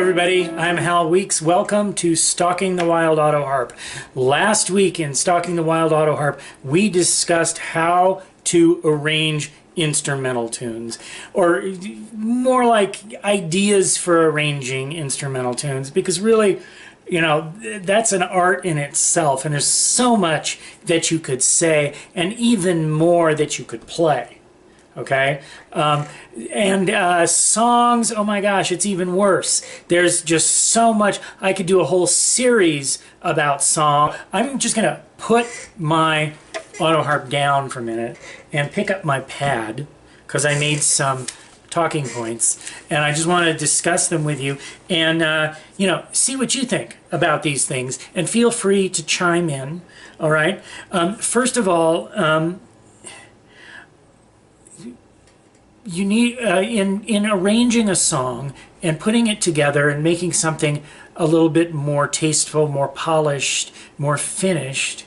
everybody, I'm Hal Weeks. Welcome to Stalking the Wild Autoharp. Last week in Stalking the Wild Autoharp, we discussed how to arrange instrumental tunes, or more like ideas for arranging instrumental tunes, because really, you know, that's an art in itself, and there's so much that you could say, and even more that you could play. Okay, songs, oh my gosh, it's even worse. There's just so much. I could do a whole series about song. I'm just gonna put my Autoharp down for a minute and pick up my pad, because I made some talking points, and I just want to discuss them with you, and you know, see what you think about these things, and feel free to chime in. All right, first of all, you need, in arranging a song and putting it together and making something a little bit more tasteful, more polished, more finished,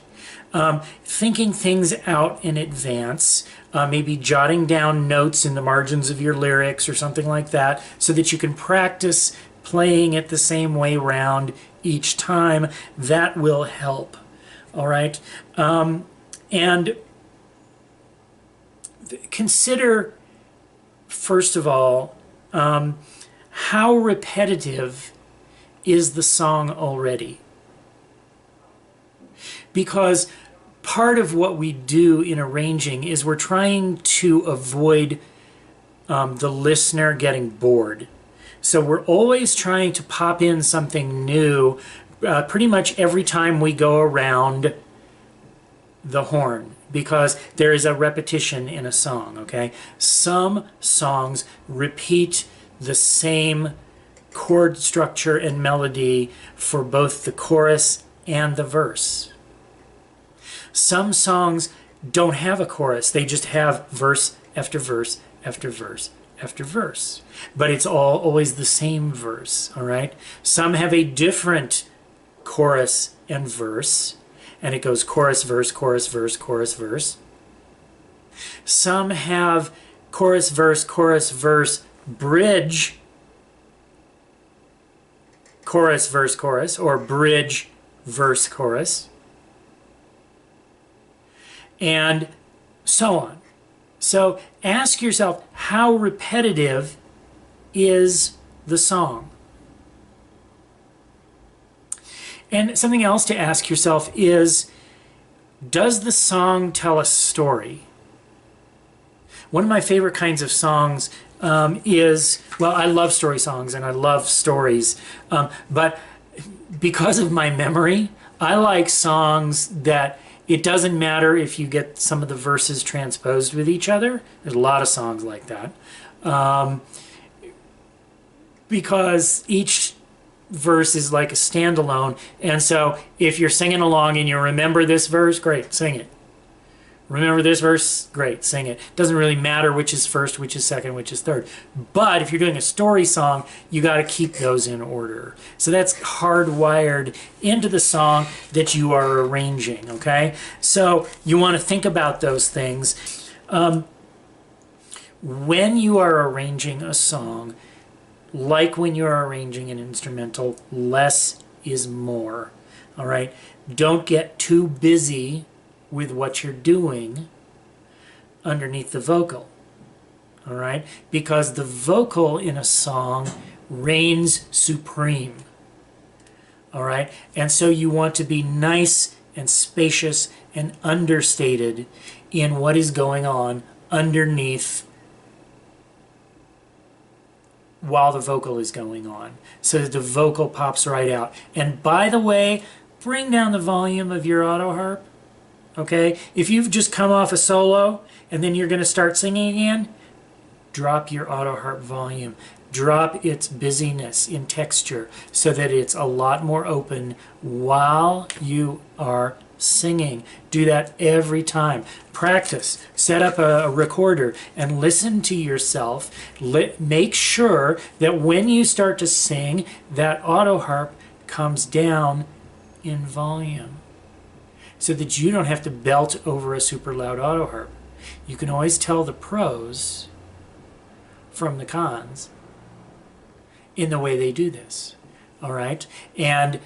thinking things out in advance, maybe jotting down notes in the margins of your lyrics or something like that, so that you can practice playing it the same way round each time. That will help. All right, and consider, first of all, how repetitive is the song already? Because part of what we do in arranging is we're trying to avoid the listener getting bored. So we're always trying to pop in something new pretty much every time we go around the horn, because there is a repetition in a song, okay? Some songs repeat the same chord structure and melody for both the chorus and the verse. Some songs don't have a chorus, they just have verse after verse after verse after verse. But it's always the same verse, all right? Some have a different chorus and verse, and it goes chorus, verse, chorus, verse, chorus, verse. Some have chorus, verse, bridge, chorus, verse, or bridge, verse, chorus, and so on. So ask yourself, how repetitive is the song? And something else to ask yourself is, does the song tell a story? One of my favorite kinds of songs is, well, I love story songs and I love stories, but because of my memory, I like songs that it doesn't matter if you get some of the verses transposed with each other. There's a lot of songs like that, because each verse is like a standalone, and so if you're singing along and you remember this verse, great, sing it. Remember this verse, great, sing it. Doesn't really matter which is first, which is second, which is third. But if you're doing a story song, you got to keep those in order. So that's hardwired into the song that you are arranging, okay? So you want to think about those things. When you are arranging a song, like when you're arranging an instrumental, less is more, all right? Don't get too busy with what you're doing underneath the vocal, all right? Because the vocal in a song reigns supreme, all right? And so you want to be nice and spacious and understated in what is going on underneath while the vocal is going on, so that the vocal pops right out. And by the way, bring down the volume of your Autoharp, okay? If you've just come off a solo and then you're going to start singing again, drop your Autoharp volume. Drop its busyness in texture so that it's a lot more open while you are singing. Do that every time. Practice. Set up a recorder and listen to yourself. Make sure that when you start to sing, that Autoharp comes down in volume, so that you don't have to belt over a super loud Autoharp. You can always tell the pros from the cons. in the way they do this. All right? And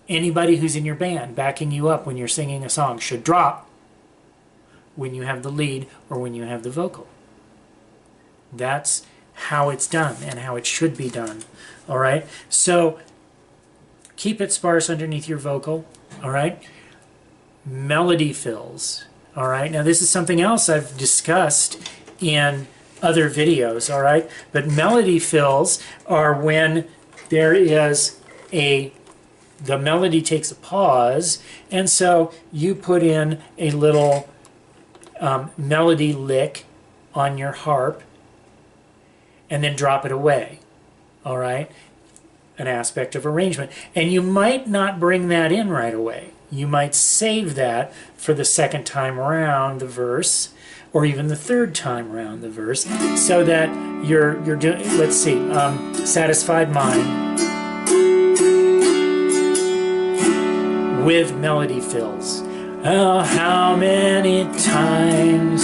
anybody who's in your band backing you up when you're singing a song should drop when you have the lead or when you have the vocal. That's how it's done and how it should be done. All right? So keep it sparse underneath your vocal. All right? Melody fills. All right? Now this is something else I've discussed in other videos. All right? But melody fills are when there is the melody takes a pause, and so you put in a little melody lick on your harp and then drop it away. All right? An aspect of arrangement. And you might not bring that in right away. You might save that for the second time around the verse, or even the third time around the verse, so that you're doing, let's see, Satisfied Mind with melody fills. Oh, how many times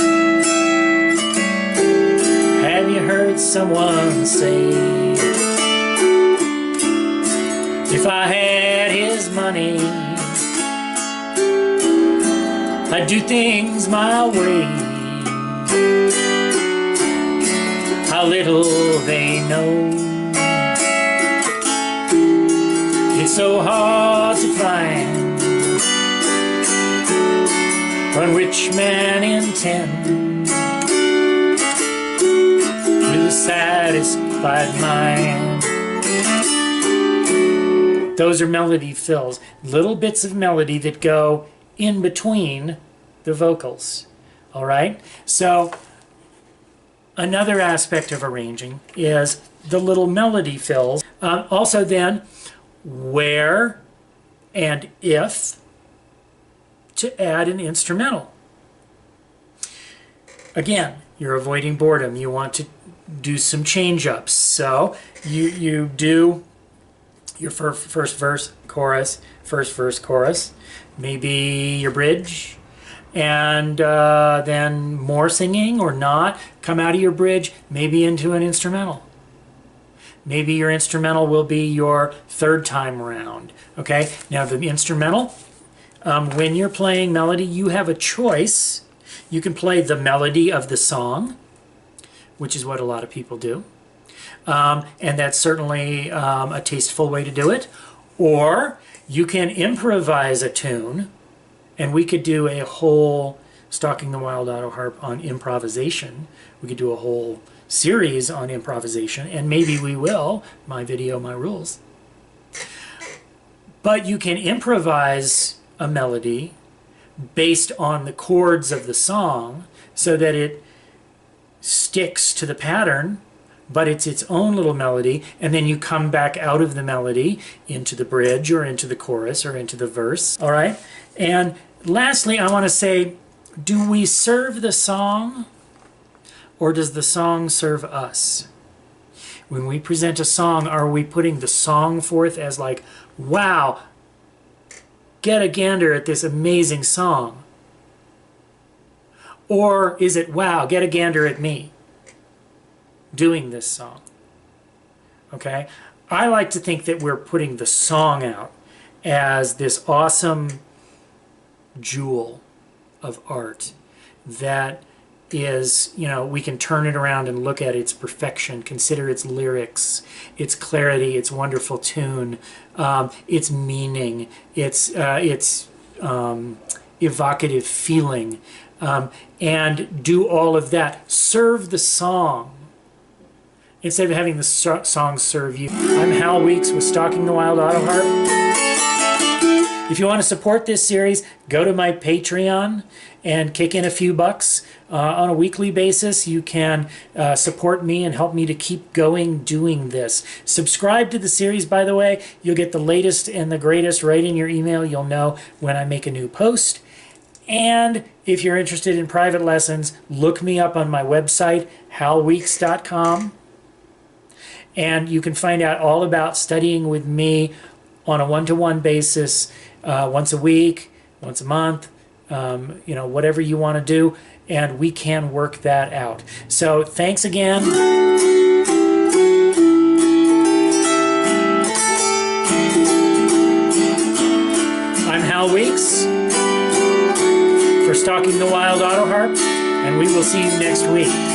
have you heard someone say, if I had his money, I'd do things my way. How little they know, it's so hard to find what rich men intend with a satisfied mind. Those are melody fills, little bits of melody that go in between the vocals. All right? So another aspect of arranging is the little melody fills. Also then, where and if to add an instrumental. Again, you're avoiding boredom. You want to do some change-ups. So you do your first verse, chorus, first verse, chorus, maybe your bridge, and then more singing or not, come out of your bridge, maybe into an instrumental. Maybe your instrumental will be your third time around. Okay, now the instrumental, when you're playing melody, you have a choice. You can play the melody of the song, which is what a lot of people do. And that's certainly a tasteful way to do it. Or you can improvise a tune, and we could do a whole Stalking the Wild Autoharp on improvisation. We could do a whole series on improvisation, and maybe we will. My video, my rules. But you can improvise a melody based on the chords of the song so that it sticks to the pattern, but it's its own little melody, and then you come back out of the melody into the bridge or into the chorus or into the verse. All right? And lastly, I want to say, do we serve the song, or does the song serve us? When we present a song, are we putting the song forth as like, wow, get a gander at this amazing song? Or is it, wow, get a gander at me doing this song? Okay? I like to think that we're putting the song out as this awesome jewel of art that is, you know, we can turn it around and look at its perfection, consider its lyrics, its clarity, its wonderful tune, its meaning, its evocative feeling, and do all of that. Serve the song instead of having the song serve you. I'm Hal Weeks with Stalking the Wild Autoharp. If you want to support this series, go to my Patreon and kick in a few bucks. On a weekly basis, you can support me and help me to keep going doing this. Subscribe to the series, by the way. You'll get the latest and the greatest right in your email. You'll know when I make a new post. And if you're interested in private lessons, look me up on my website, halweeks.com. And you can find out all about studying with me on a one-to-one basis, once a week, once a month, you know, whatever you want to do, and we can work that out. So thanks again. Al Weeks for Stalking the Wild Autoharp, and we will see you next week.